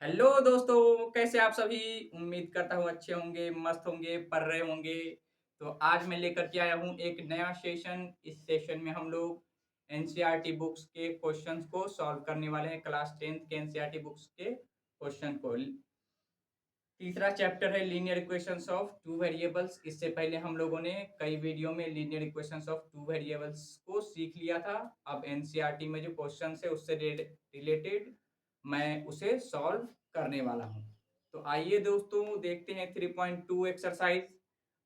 Hello दोस्तों, कैसे आप सभी। उम्मीद करता हूँ अच्छे होंगे, मस्त होंगे, पढ़ रहे होंगे। तो आज मैं लेकर के आया हूँ एक नया सेशन। इस सेशन में हम लोग एनसीईआरटी बुक्स के क्वेश्चंस को सॉल्व करने वाले हैं। क्लास 10th के एनसीईआरटी बुक्स के क्वेश्चन को। तीसरा चैप्टर है linear equations of two variables. इससे पहले हम लोगों ने कई वीडियो में linear equations of two variables को सीख लिया था। अब एनसीईआरटी में जो क्वेश्चन है उससे रिलेटेड मैं उसे सॉल्व करने वाला हूँ। तो आइए दोस्तों देखते हैं 3.2 एक्सरसाइज।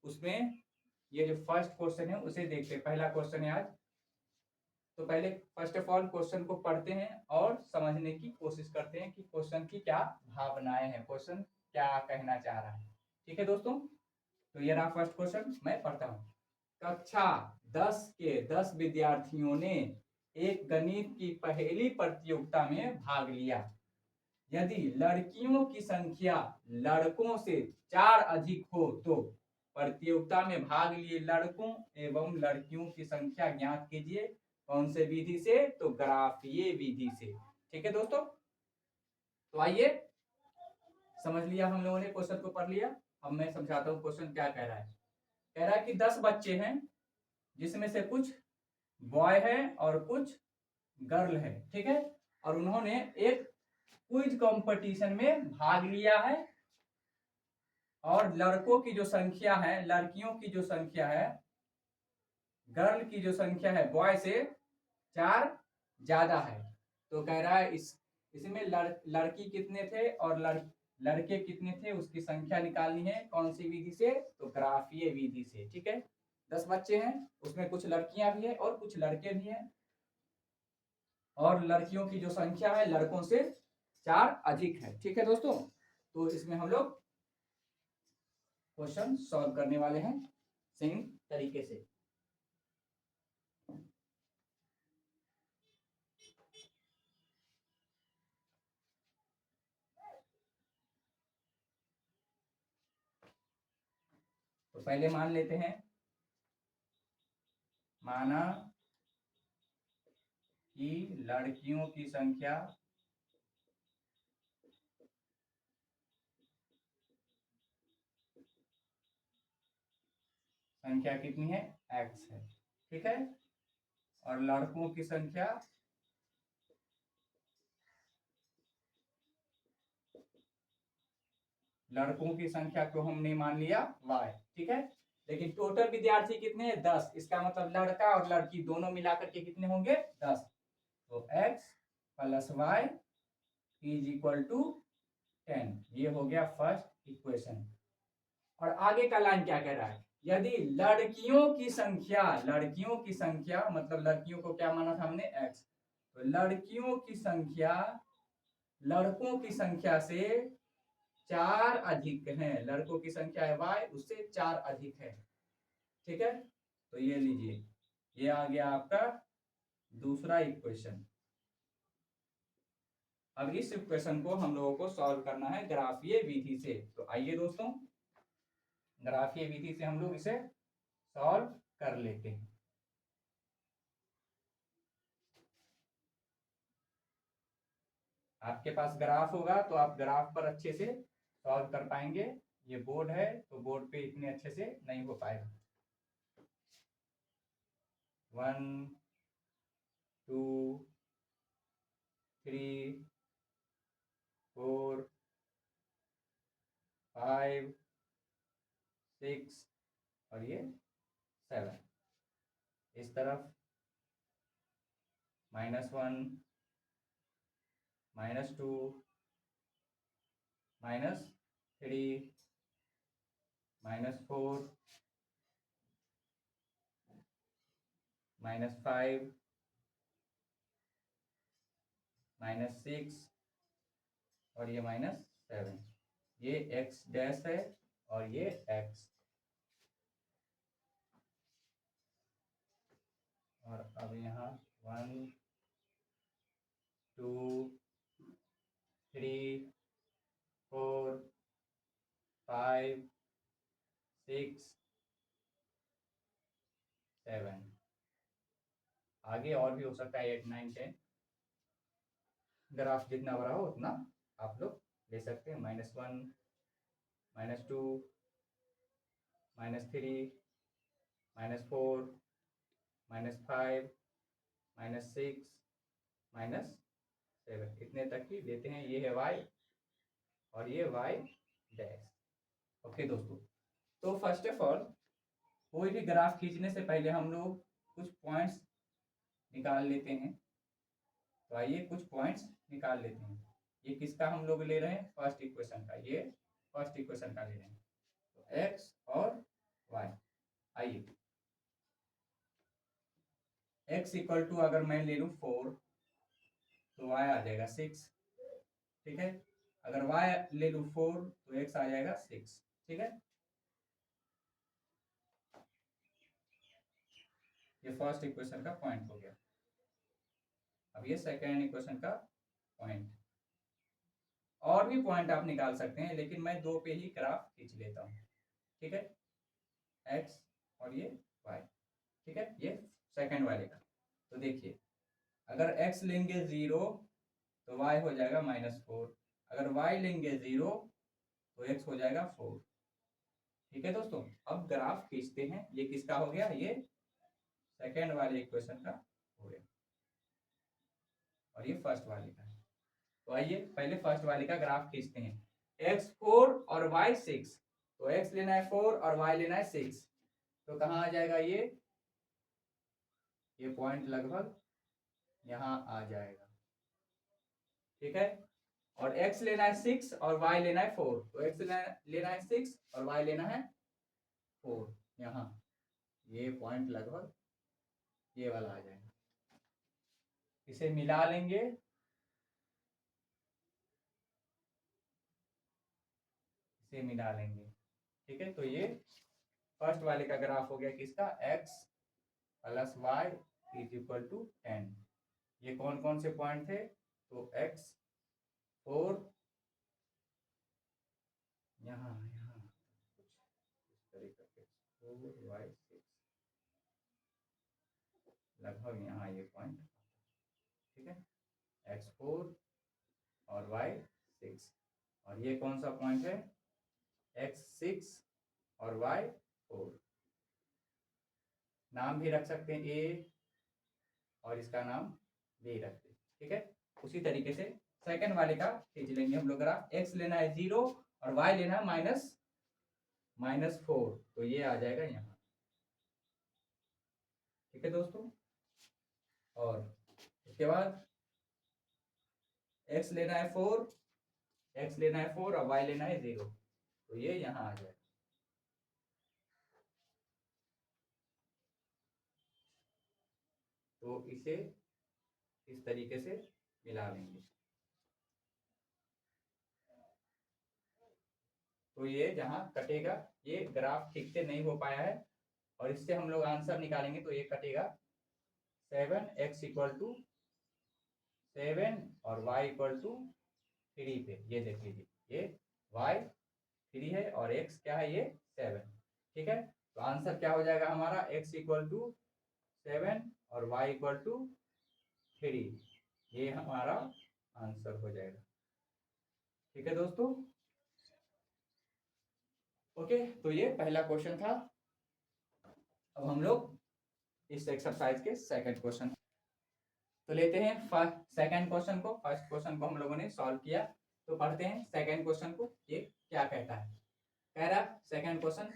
उसमें ये जो फर्स्ट क्वेश्चन है उसे देखते हैं। पहला क्वेश्चन है आज। तो पहले फर्स्ट ऑफ ऑल क्वेश्चन को पढ़ते हैं और समझने की कोशिश करते हैं कि क्वेश्चन की क्या भावनाएं हैं, क्वेश्चन क्या कहना चाह रहा है। ठीक है दोस्तों, तो ये रहा फर्स्ट क्वेश्चन, मैं पढ़ता हूँ। कक्षा 10 के 10 विद्यार्थियों ने एक गणित की पहेली प्रतियोगिता में भाग लिया। यदि लड़कियों की संख्या लड़कों से 4 अधिक हो तो प्रतियोगिता में भाग लिए लड़कों एवं लड़कियों की संख्या ज्ञात कीजिए। कौन से विधि से? तो ग्राफीय विधि से। ठीक है दोस्तों, तो आइए समझ लिया हम लोगों ने, क्वेश्चन को पढ़ लिया। अब मैं समझाता हूँ क्वेश्चन क्या कह रहा है। कह रहा है कि 10 बच्चे हैं जिसमें से कुछ बॉय है और कुछ गर्ल है। ठीक है, और उन्होंने एक क्विज कंपटीशन में भाग लिया है। और लड़कों की जो संख्या है, लड़कियों की जो संख्या है, गर्ल की जो संख्या है बॉय से 4 ज्यादा है। तो कह रहा है इसमें लड़की कितने थे और लड़के कितने थे, उसकी संख्या निकालनी है। कौन सी विधि से? तो ग्राफीय विधि से। ठीक है, 10 बच्चे हैं, उसमें कुछ लड़कियां भी है और कुछ लड़के भी हैं। और लड़कियों की जो संख्या है लड़कों से 4 अधिक है। ठीक है दोस्तों, तो इसमें हम लोग क्वेश्चन सॉल्व करने वाले हैं सेम तरीके से। तो पहले मान लेते हैं, माना कि लड़कियों की संख्या कितनी है? x है। ठीक है, और लड़कों की संख्या को हमने मान लिया y। ठीक है, लेकिन टोटल विद्यार्थी कितने हैं? 10। इसका मतलब लड़का और लड़की दोनों मिलाकर के कितने होंगे? 10। तो x plus y is equal to 10। ये हो गया फर्स्ट इक्वेशन। और आगे का लाइन क्या कह रहा है? यदि लड़कियों की संख्या मतलब लड़कियों को क्या माना था हमने? x। तो लड़कियों की संख्या लड़कों की संख्या से 4 अधिक है। लड़कों की संख्या है y, उससे 4 अधिक है। ठीक है, तो ये लीजिए, ये आ गया आपका दूसरा इक्वेशन। अब इस इक्वेशन को हम लोगों को सॉल्व करना है ग्राफीय विधि से। तो आइए दोस्तों, ग्राफीय विधि से हम लोग इसे सॉल्व कर लेते हैं। आपके पास ग्राफ होगा तो आप ग्राफ पर अच्छे से सॉल्व कर पाएंगे। ये बोर्ड है तो बोर्ड पे इतने अच्छे से नहीं हो पाएगा। 1 2 3 4 5 6 और ये 7। इस तरफ -1 -2 -3 -4 -5 -6 और ये -7। ये x डैश है और ये x। और अब यहाँ 1 2 3 4 5 6 7। आगे और भी हो सकता है 8 9 10। ग्राफ जितना बड़ा हो उतना आप लोग ले सकते हैं, -1, -2, -3, -4, -5, -6, -7, इतने तक ही लेते हैं। ये है y और ये y डैश। ओके दोस्तों, तो फर्स्ट ऑफ ऑल कोई भी ग्राफ खींचने से पहले हम लोग कुछ पॉइंट्स निकाल लेते हैं। तो आइए कुछ पॉइंट्स निकाल लेते हैं। ये किसका हम लोग ले रहे हैं? फर्स्ट इक्वेशन का। ये फर्स्ट इक्वेशन का ले रहे हैं, तो x और y। आइए x इक्वल टू अगर मैं ले लूँ 4 तो y आ जाएगा 6, ठीक है। अगर y ले लूँ 4 तो x आ जाएगा 6, ठीक है। ये फर्स्ट इक्वेशन का पॉइंट हो गया। अब ये सेकेंड इक्वेशन का पॉइंट। और भी पॉइंट आप निकाल सकते हैं, लेकिन मैं 2 पे ही ग्राफ खींच लेता हूँ, ठीक है। x और ये y, ठीक है। ये सेकंड वाले का। तो देखिए, अगर x लेंगे 0 तो y हो जाएगा -4, अगर y लेंगे 0 तो x हो जाएगा 4, ठीक है दोस्तों। अब ग्राफ खींचते हैं। ये किसका हो गया? ये सेकंड वाले इक्वेशन का हो गया और ये फर्स्ट वाले का है। तो आइए पहले फर्स्ट वाले का ग्राफ खींचते हैं। x 4 और y 6, तो x लेना है 4 और y लेना है 6, तो कहाँ आ जाएगा? ये पॉइंट लगभग यहाँ आ जाएगा, ठीक है। और x लेना है 6 और y लेना है 4, तो x लेना है 6 और y लेना है 4, यहाँ ये पॉइंट लगभग ये वाला आ जाएगा। इसे मिला लेंगे, इसे मिला लेंगे, ठीक है। तो ये फर्स्ट वाले का ग्राफ हो गया किसका? x + y = 10। ये कौन कौन से पॉइंट थे? तो x 4 यहाँ यहाँ कुछ इस तरीके से 4 y 6 लगभग यहाँ ये पॉइंट, ठीक है। x 4 और y 6, और ये कौन सा पॉइंट है? x 6 और y 4। नाम भी रख सकते हैं a और इसका नाम b रखते हैं, ठीक है। उसी तरीके से सेकंड वाले का खींच लेंगे हम लोग ग्राफ। x लेना है 0 और y लेना है -4, तो ये आ जाएगा यहाँ, ठीक है दोस्तों। और उसके बाद x लेना है 4, x लेना है 4 और y लेना है 0, तो ये यहाँ आ जाएगा। तो इसे इस तरीके से मिला लेंगे। तो ये जहाँ कटेगा, ये ग्राफ ठीक से नहीं हो पाया है और इससे हम लोग आंसर निकालेंगे, तो ये कटेगा 7x = 7 और y = 3 पे। ये देख लीजिए, ये y 3 है और x क्या है? ये 7, ठीक है। तो आंसर क्या हो जाएगा हमारा? x = 7 और y = 3, ये हमारा आंसर हो जाएगा, ठीक है दोस्तों। ओके, तो ये पहला क्वेश्चन था। अब हम लोग इस एक्सरसाइज के सेकंड क्वेश्चन तो लेते हैं। सेकंड क्वेश्चन को, फर्स्ट क्वेश्चन को हम लोगों ने सॉल्व किया, तो पढ़ते हैं सेकंड क्वेश्चन को। ये क्या कहता है? कह रहा सेकंड क्वेश्चन,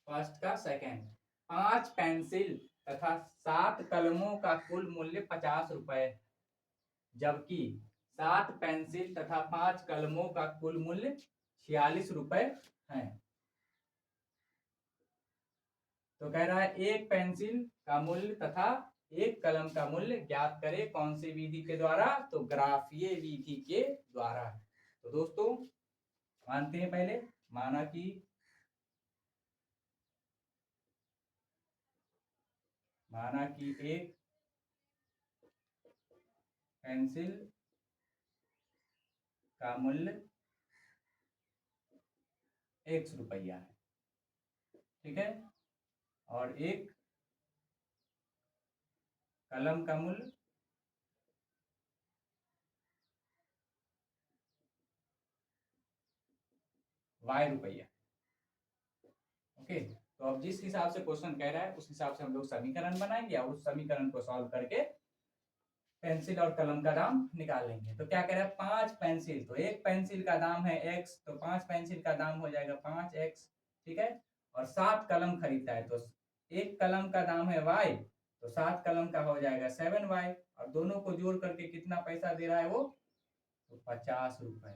फर्स्ट का सेकंड, 5 पेंसिल तथा 7 कलमों का कुल मूल्य 50 रुपए, जबकि 7 पेंसिल तथा 5 कलमों का कुल मूल्य 46 रुपए है। तो कह रहा है एक पेंसिल का मूल्य तथा एक कलम का मूल्य ज्ञात करें, कौन सी विधि के द्वारा? तो ग्राफीय विधि के द्वारा। तो दोस्तों मानते हैं पहले, माना कि एक पेंसिल का मूल्य 1 रुपया है, ठीक है। और एक कलम का मूल्य y रुपया। ओके, तो अब जिस हिसाब से क्वेश्चन कह रहा है उस हिसाब से हम लोग समीकरण बनाएंगे और उस समीकरण को सॉल्व करके पेंसिल और कलम का दाम निकाल लेंगे। तो क्या कह रहा है, 5 पेंसिल, तो एक पेंसिल का दाम है x, तो 5 पेंसिल का दाम हो जाएगा 5x, ठीक है। और 7 कलम खरीदता है, तो एक कलम का दाम है y, तो 7 कलम का हो जाएगा 7y, और दोनों को जोड़ करके कितना पैसा दे रहा है वो, तो 50 रुपए।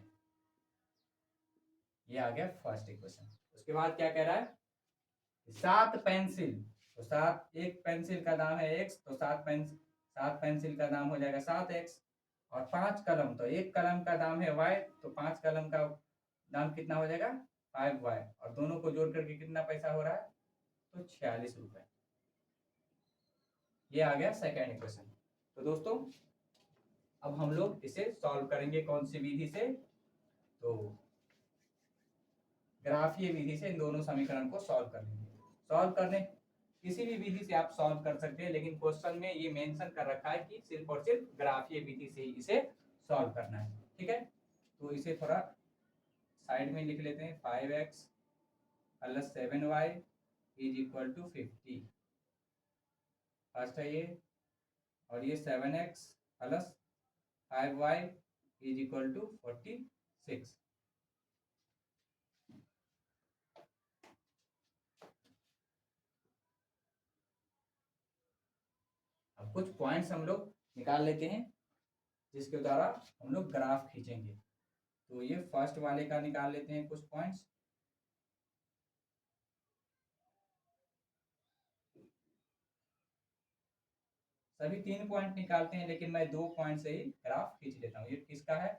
ये आ गया फर्स्ट इक्वेशन। उसके बाद क्या कह रहा है, 7 पेंसिल, तो 7, एक पेंसिल का दाम है x, तो 7 पेंसिल का दाम हो जाएगा 7x, और 5 कलम, तो एक कलम का दाम है y, तो 5 कलम का दाम कितना हो जाएगा 5y, और दोनों को जोड़ करके कितना पैसा हो रहा है, तो 46 रुपए। ये आ गया सेकेंड इक्वेशन। तो दोस्तों अब हम लोग इसे सॉल्व करेंगे कौन सी विधि से, तो ग्राफीय विधि से इन दोनों समीकरण को सॉल्व कर लेंगे। सॉल्व करने किसी भी विधि से आप सॉल्व कर सकते हैं, लेकिन क्वेश्चन में ये मेंशन कर रखा है कि सिर्फ और सिर्फ ग्राफीय विधि से ही इसे सॉल्व करना है, ठीक है। तो इसे थोड़ा साइड में लिख लेते हैं, 5x plus 7y is equal to 50, first है ये, और ये 7x plus 5y is equal to 46। अब कुछ पॉइंट्स हम लोग निकाल लेते हैं जिसके द्वारा हम लोग ग्राफ खींचेंगे। तो ये फर्स्ट वाले का निकाल लेते हैं कुछ पॉइंट्स। सभी 3 पॉइंट निकालते हैं, लेकिन मैं 2 पॉइंट से ही ग्राफ खींच लेता हूँ। ये किसका है,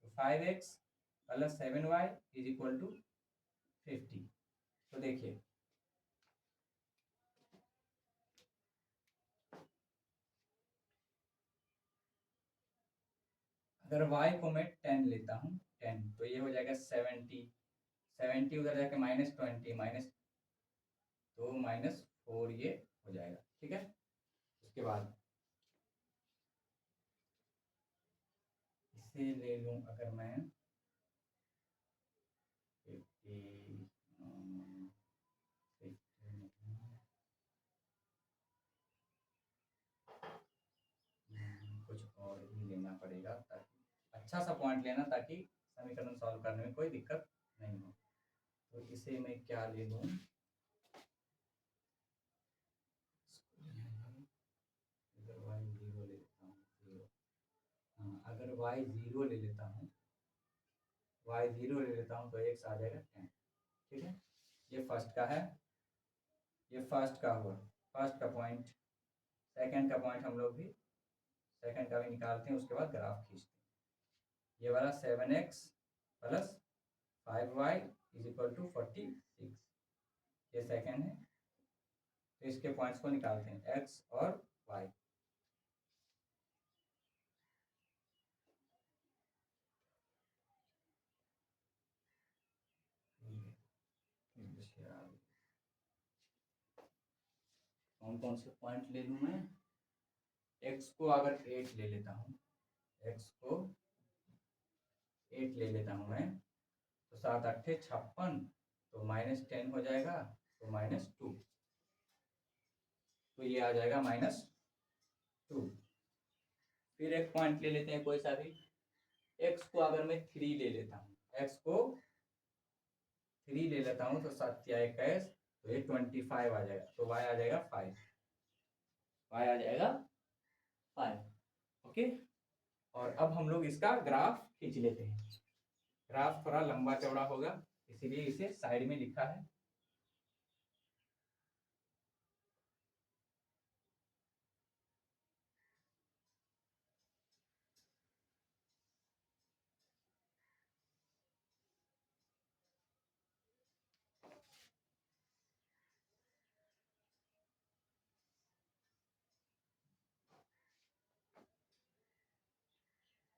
तो 5x plus 7y is equal to 50। तो देखिए अगर y को मैं 10 लेता हूँ, 10, तो ये हो जाएगा 70, 70 उधर जाके -20, तो -4 ये हो जाएगा, ठीक है। उसके बाद इसे ले लूँ अगर मैं 50, कुछ और ही लेना पड़ेगा, ताकि अच्छा सा पॉइंट लेना, ताकि समीकरण सॉल्व करने में कोई दिक्कत नहीं हो। तो इसे मैं क्या ले लूँ, अगर y 0 ले लेता हूँ, 0, हाँ, अगर y 0 ले लेता हूँ, y 0 ले लेता हूँ, तो x आ जाएगा 10, ठीक है। ये फर्स्ट का है, ये फर्स्ट का हुआ, फर्स्ट का पॉइंट। सेकंड का पॉइंट हम लोग भी सेकंड का भी निकालते हैं, उसके बाद ग्राफ खींचते हैं। ये वाला 7x plus 5y is equal to 46, ये सेकंड है। तो इसके पॉइंट्स को निकालते हैं, x और y। कौन कौन से पॉइंट ले लूँ मैं, x को अगर 8 ले लेता हूँ, x को 8 ले लेता हूँ मैं, तो 7 8 56, तो -10 हो जाएगा, तो -2, तो ये आ जाएगा -2। फिर एक पॉइंट ले लेते हैं कोई सा भी, x को अगर मैं 3 ले लेता हूँ, x को 3 ले लेता हूँ, तो 7 या 21, तो ये 25 आ जाएगा, तो y आ जाएगा 5, y आ जाएगा 5, ओके। और अब हम लोग इसका ग्राफ खींच लेते हैं। ग्राफ थोड़ा लंबा चौड़ा होगा, इसीलिए इसे साइड में लिखा है।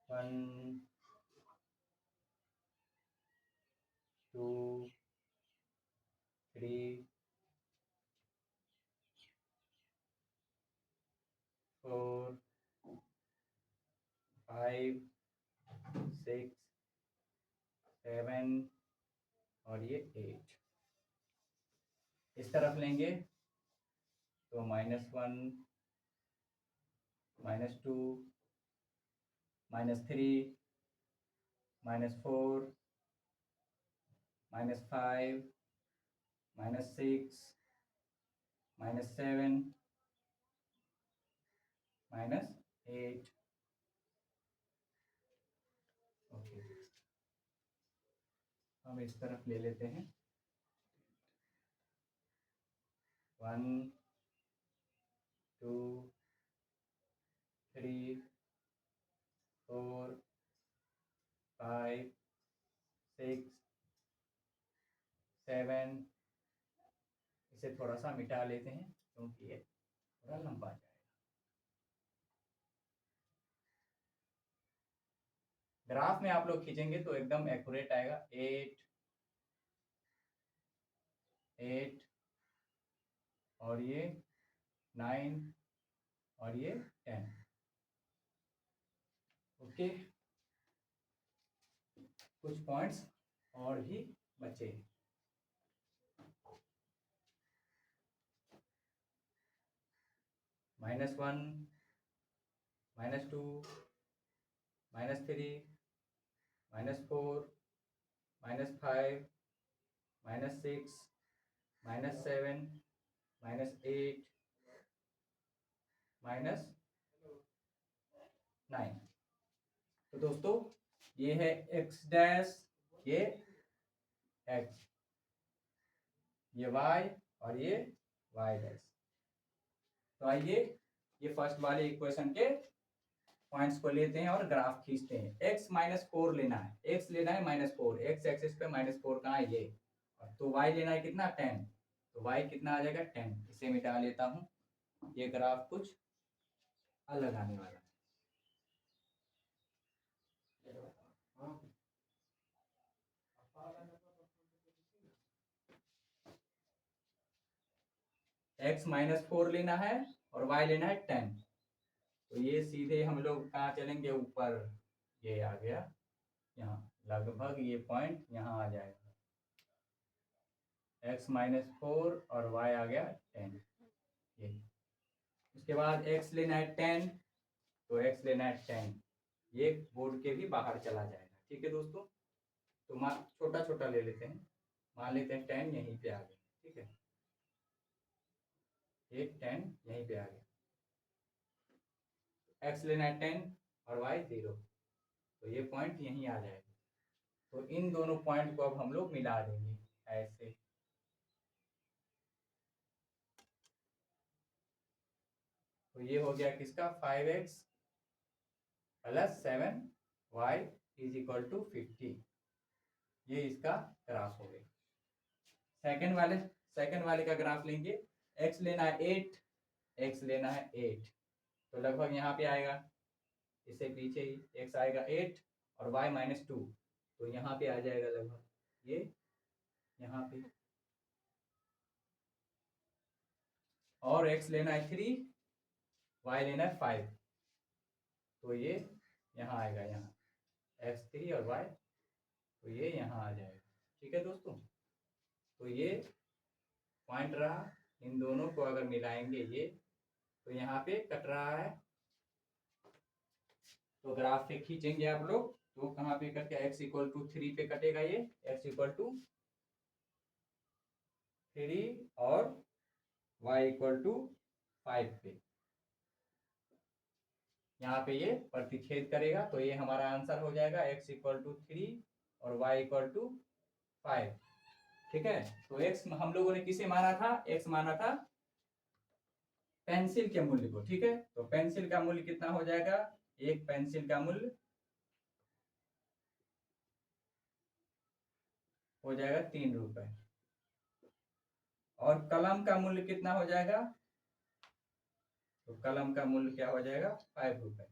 वन, टू, थ्री, 4, 5, 6, 7, और ये 8। इस तरफ लेंगे तो -1, -2, -3, -4, -5, -6, -7, -8। ओके, हम इस तरफ ले लेते हैं 1, 2, 3, 4, 5, 6, 7। इसे थोड़ा सा मिटा लेते हैं क्योंकि ये थोड़ा लंबा जाएगा। ग्राफ में आप लोग खींचेंगे तो एकदम एक्यूरेट आएगा। 8, 8 और ये 9 और ये 10। ओके, कुछ पॉइंट्स और भी बचे। -1, -2, -3, -4, -5, -6, -7, -8, -9। तो दोस्तों ये है x डैश, ये x, ये y और ये y डैश। तो आइए ये फर्स्ट वाले इक्वेशन के पॉइंट्स को लेते हैं और ग्राफ खींचते हैं। x -4 लेना है, x लेना है -4, x एक्सिस पे -4 कहाँ है, ये। तो y लेना है कितना, 10। तो y कितना आ जाएगा, 10। इसे मिटा लेता हूँ, ये ग्राफ कुछ अलग आने वाला है। x -4 लेना है और y लेना है 10। तो ये सीधे हम लोग कहाँ चलेंगे, ऊपर। ये आ गया यहाँ, लगभग ये पॉइंट यहाँ आ जाएगा। x -4 और y आ गया 10, यही। उसके बाद x लेना है 10, तो x लेना है 10, ये बोर्ड के भी बाहर चला जाएगा। ठीक है दोस्तों, तो छोटा छोटा ले लेते हैं। मान लेते हैं 10 यहीं पे आ गया। ठीक है, ये 10 यहीं पे आ गया। x लेना है 10 और y 0, तो ये पॉइंट यहीं आ जाएगा। तो इन दोनों पॉइंट को अब हम लोग मिला देंगे ऐसे। तो ये हो गया किसका, 5x + 7y = 50। ये इसका ग्राफ हो गया। सेकंड वाले का ग्राफ लेंगे। x लेना है 8, x लेना है 8, तो लगभग यहाँ पे आएगा, इससे पीछे ही x आएगा 8 और y -2, तो यहाँ पे आ जाएगा लगभग, ये यहाँ पे। और x लेना है 3, y लेना है 5, तो ये यहाँ आएगा, यहाँ x3 और y, तो ये यहाँ आ जाएगा। ठीक है दोस्तों, तो ये पॉइंट रहा। इन दोनों को अगर मिलाएंगे ये, तो यहाँ पे कट रहा है। तो ग्राफ पे खींचेंगे आप लोग, तो कहाँ पे कट गया, x = 3 पे कटेगा ये, x = 3 और y = 5 पे। यहाँ पे ये प्रतिच्छेद करेगा, तो ये हमारा आंसर हो जाएगा, x = 3 और y = 5। ठीक है, तो x हम लोगों ने किसे माना था, x माना था पेंसिल के मूल्य को। ठीक है, तो पेंसिल का मूल्य कितना हो जाएगा, एक पेंसिल का मूल्य हो जाएगा 3 रुपए। और कलम का मूल्य कितना हो जाएगा, तो कलम का मूल्य क्या हो जाएगा, 5 रुपए।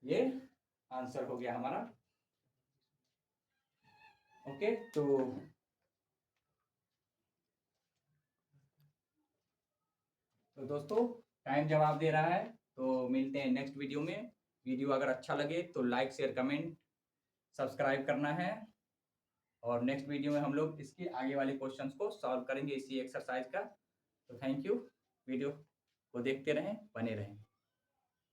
ये आंसर हो गया हमारा। ओके, तो दोस्तों टाइम जवाब दे रहा है, तो मिलते हैं नेक्स्ट वीडियो में। वीडियो अगर अच्छा लगे तो लाइक शेयर कमेंट सब्सक्राइब करना है और नेक्स्ट वीडियो में हम लोग इसके आगे वाले क्वेश्चंस को सॉल्व करेंगे इसी एक्सरसाइज का। तो थैंक यू, वीडियो को देखते रहें, बने रहें।